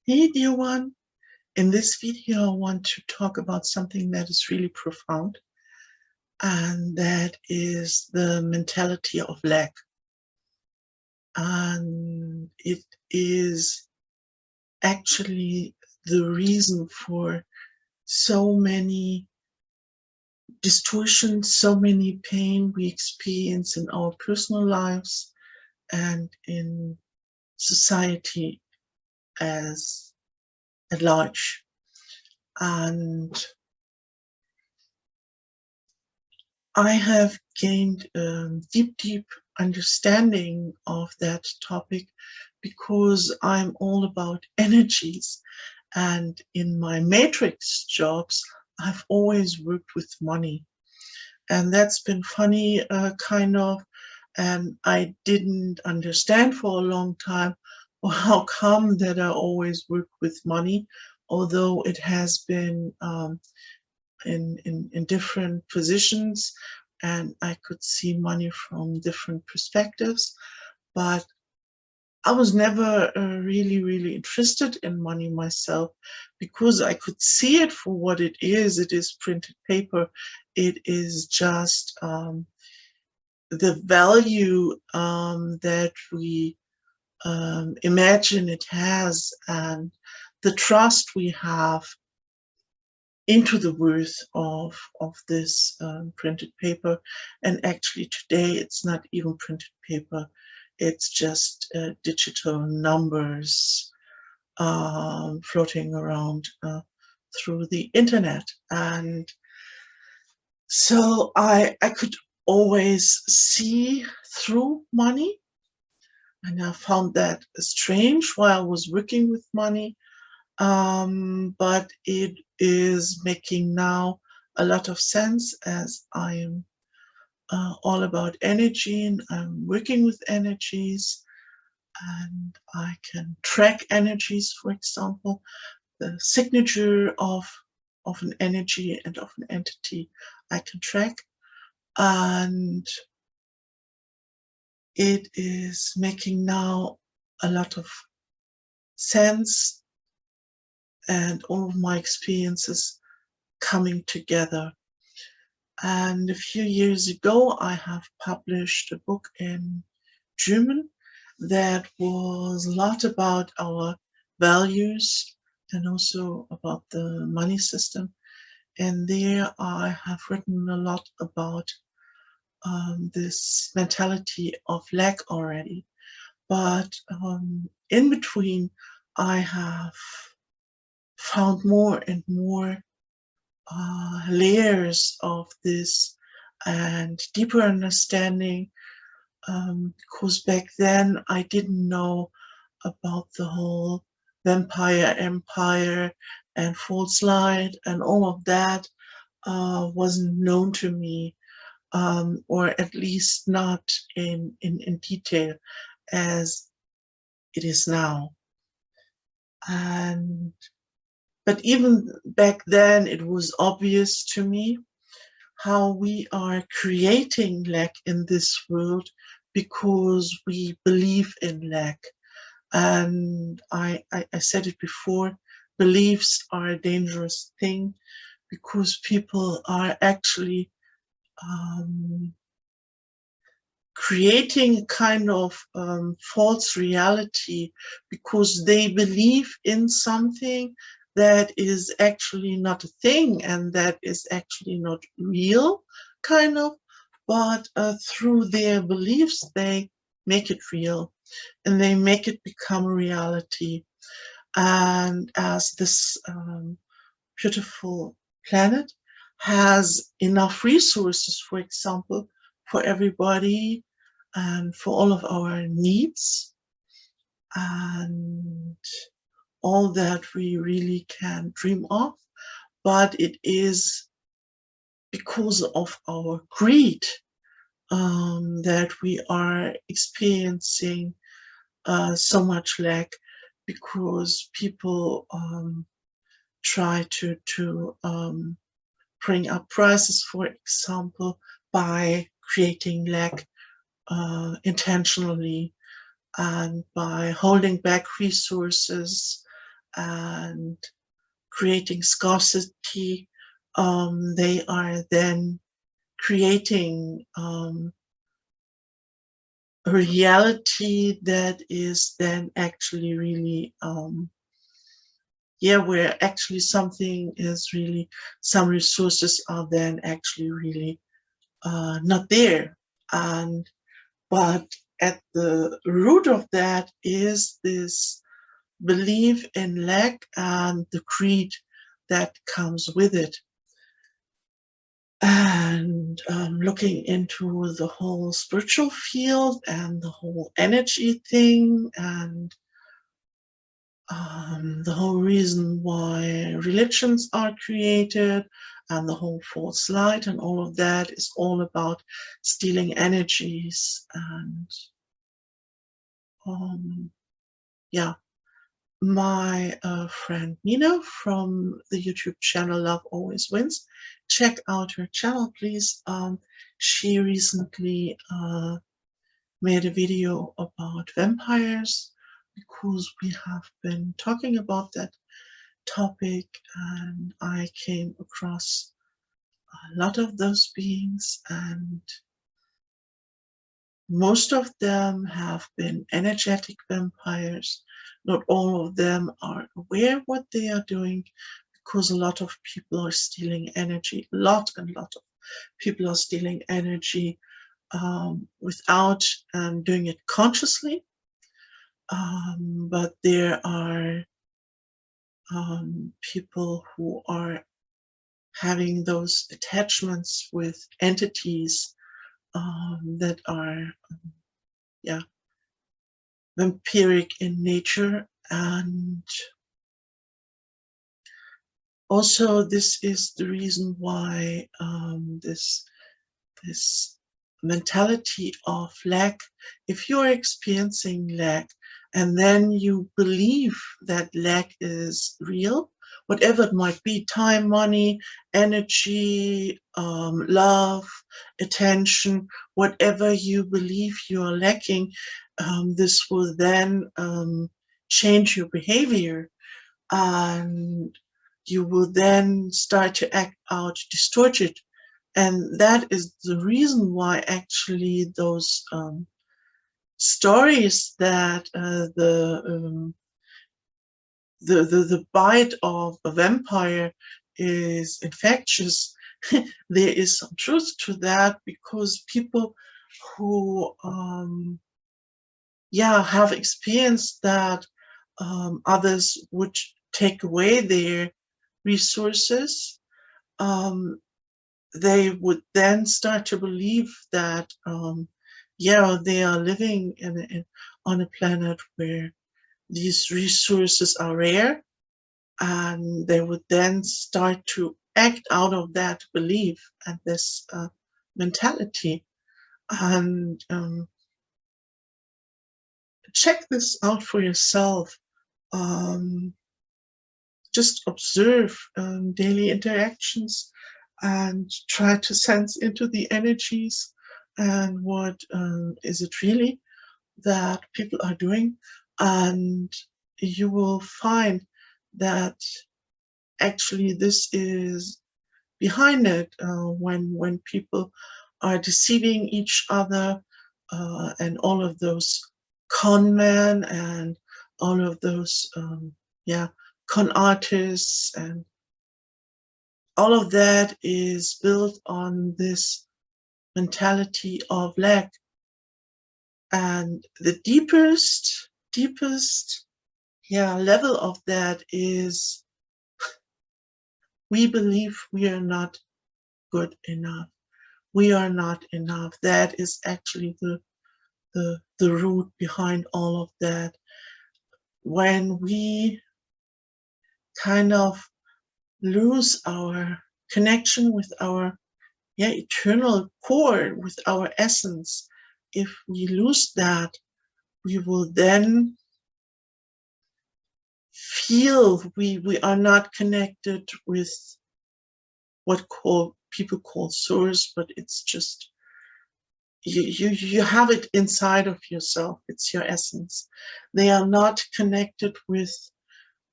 Hey dear one, in this video I want to talk about something that is really profound, and that is the mentality of lack. And it is actually the reason for so many distortions, so many pain we experience in our personal lives and in society as at large. And I have gained a deep understanding of that topic because I'm all about energies. And in my matrix jobs, I've always worked with money. And that's been funny, kind of. And I didn't understand for a long time, well, how come that I always work with money, although it has been in different positions, and I could see money from different perspectives. But I was never really interested in money myself, because I could see it for what it is. It is printed paper. It is just the value that we imagine it has, and the trust we have into the worth of this printed paper. And actually today it's not even printed paper, it's just digital numbers floating around through the internet. And so I could always see through money, and I found that strange while I was working with money. But it is making now a lot of sense, as I am all about energy and I'm working with energies, and I can track energies. For example, the signature of an energy and of an entity I can track, and it is making now a lot of sense, and all of my experiences coming together. And a few years ago, I have published a book in German that was a lot about our values and also about the money system. And there I have written a lot about this mentality of lack already. But in between, I have found more and more layers of this and deeper understanding, because back then I didn't know about the whole vampire empire and false light, and all of that wasn't known to me, or at least not in detail as it is now. And but even back then it was obvious to me how we are creating lack in this world because we believe in lack. And I said it before, beliefs are a dangerous thing, because people are actually creating a kind of false reality, because they believe in something that is actually not a thing and that is actually not real, kind of. But through their beliefs, they make it real and they make it become a reality. And as this beautiful planet has enough resources, for example, for everybody and for all of our needs and all that we really can dream of. But it is because of our greed that we are experiencing so much lack, because people try to bring up prices, for example, by creating lack intentionally, and by holding back resources and creating scarcity. They are then creating a reality that is then actually really, where actually something is really, some resources are then actually really not there. And but at the root of that is this belief in lack and the greed that comes with it. And looking into the whole spiritual field and the whole energy thing, and the whole reason why religions are created, and the whole false light and all of that is all about stealing energies. And yeah, my friend Nina from the YouTube channel Love Always Wins, check out her channel, please. She recently made a video about vampires, because we have been talking about that topic, and I came across a lot of those beings, and most of them have been energetic vampires. Not all of them are aware what they are doing, because a lot of people are stealing energy. A lot of people are stealing energy without doing it consciously. But there are people who are having those attachments with entities that are, vampiric in nature. And also, this is the reason why this mentality of lack, if you're experiencing lack and then you believe that lack is real, whatever it might be, time, money, energy, love, attention, whatever you believe you're lacking, this will then change your behavior, and you will then start to act out distorted. And that is the reason why actually those stories that the bite of a vampire is infectious, there is some truth to that, because people who have experienced that others would take away their resources, they would then start to believe that they are living on a planet where these resources are rare, and they would then start to act out of that belief and this mentality. And check this out for yourself. Just observe daily interactions and try to sense into the energies, and what is it really that people are doing. And you will find that actually this is behind it, when people are deceiving each other, and all of those con men and all of those con artists, and all of that is built on this mentality of lack. And the deepest level of that is, we believe we are not good enough. We are not enough. That is actually the root behind all of that. When we kind of lose our connection with our eternal core, with our essence, if we lose that, we will then feel we are not connected with what people call source, but it's just you have it inside of yourself. It's your essence. They are not connected with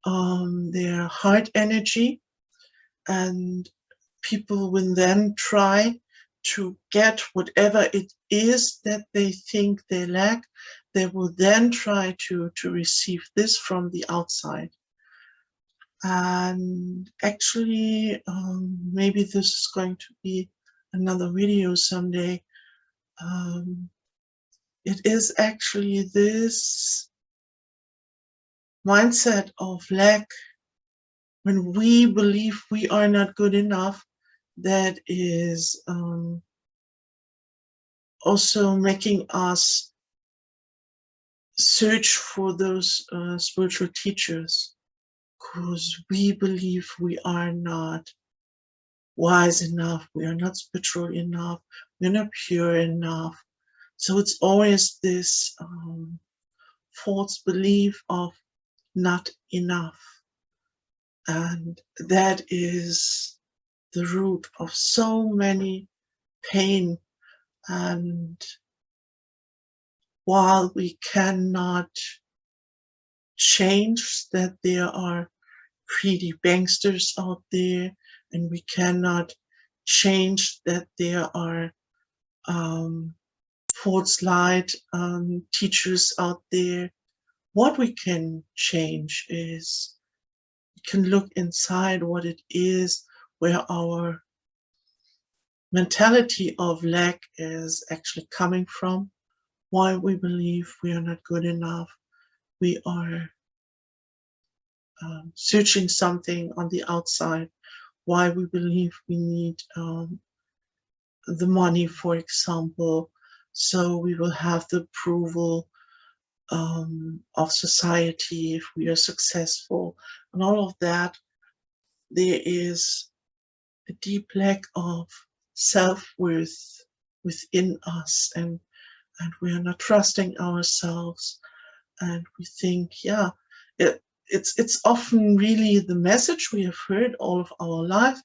their heart energy, and people will then try to get whatever it is that they think they lack. They will then try to receive this from the outside. And actually, maybe this is going to be another video someday. It is actually this mindset of lack, when we believe we are not good enough, that is also making us search for those spiritual teachers, because we believe we are not wise enough, we are not spiritual enough, we're not pure enough. So it's always this false belief of not enough. And that is the root of so many pain. And while we cannot change that there are greedy banksters out there, and we cannot change that there are false light teachers out there, what we can change is we can look inside what it is, where our mentality of lack is actually coming from, why we believe we are not good enough. We are searching something on the outside, why we believe we need the money, for example, so we will have the approval of society if we are successful, and all of that. There is a deep lack of self-worth within us, and we are not trusting ourselves, and we think, yeah, it's often really the message we have heard all of our life,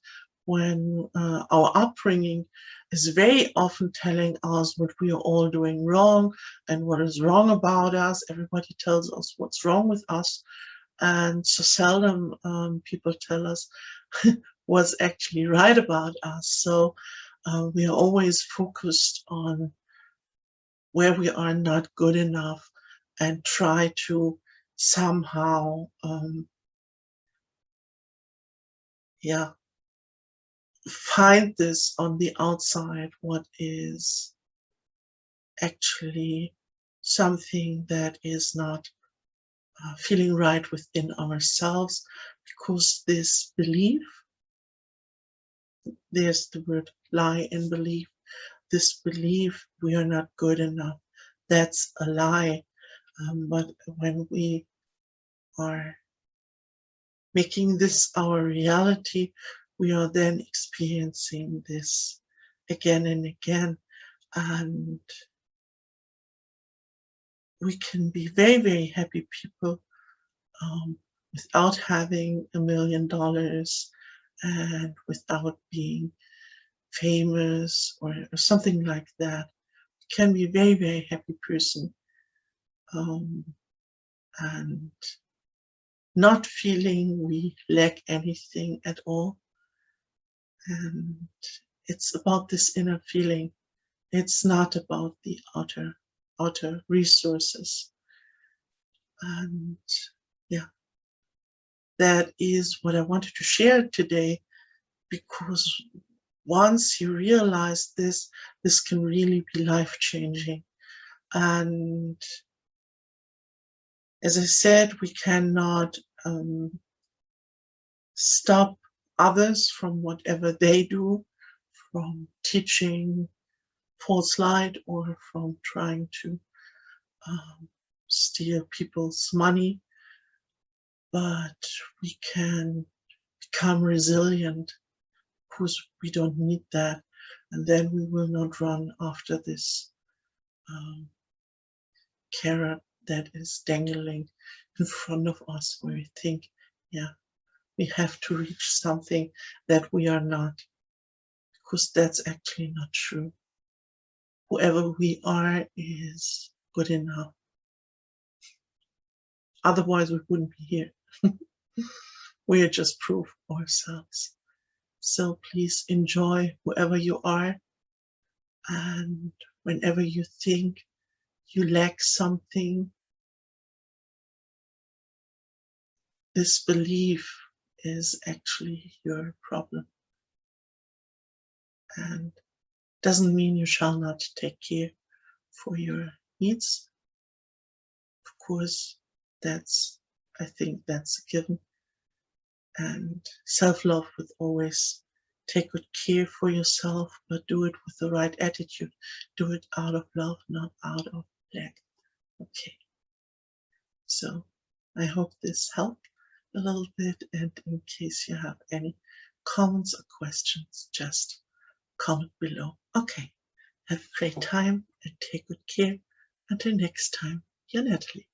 when our upbringing is very often telling us what we are all doing wrong and what is wrong about us. Everybody tells us what's wrong with us, and so seldom people tell us what's actually right about us. So we are always focused on where we are not good enough and try to somehow find this on the outside, what is actually something that is not feeling right within ourselves, because this belief, there's the word lie in belief, this belief we are not good enough, that's a lie. But when we are making this our reality, we are then experiencing this again and again, and we can be very, very happy people without having $1 million and without being famous or something like that. We can be a very, very happy person and not feeling we lack anything at all. And it's about this inner feeling. It's not about the outer resources. And yeah, that is what I wanted to share today, because once you realize this can really be life-changing. And as I said, we cannot stop others from whatever they do, from teaching false light or from trying to steal people's money, but we can become resilient, because we don't need that, and then we will not run after this carrot that is dangling in front of us, where we think, yeah, we have to reach something that we are not, because that's actually not true. Whoever we are is good enough. Otherwise, we wouldn't be here. We are just proof ourselves. So please enjoy whoever you are. And whenever you think you lack something, this belief is actually your problem. And doesn't mean you shall not take care for your needs. Of course, I think that's a given. And self-love would always take good care for yourself, but do it with the right attitude. Do it out of love, not out of lack. Okay, so I hope this helped a little bit, and in case you have any comments or questions, just comment below. Okay, have a great time and take good care. Until next time, your Natalie.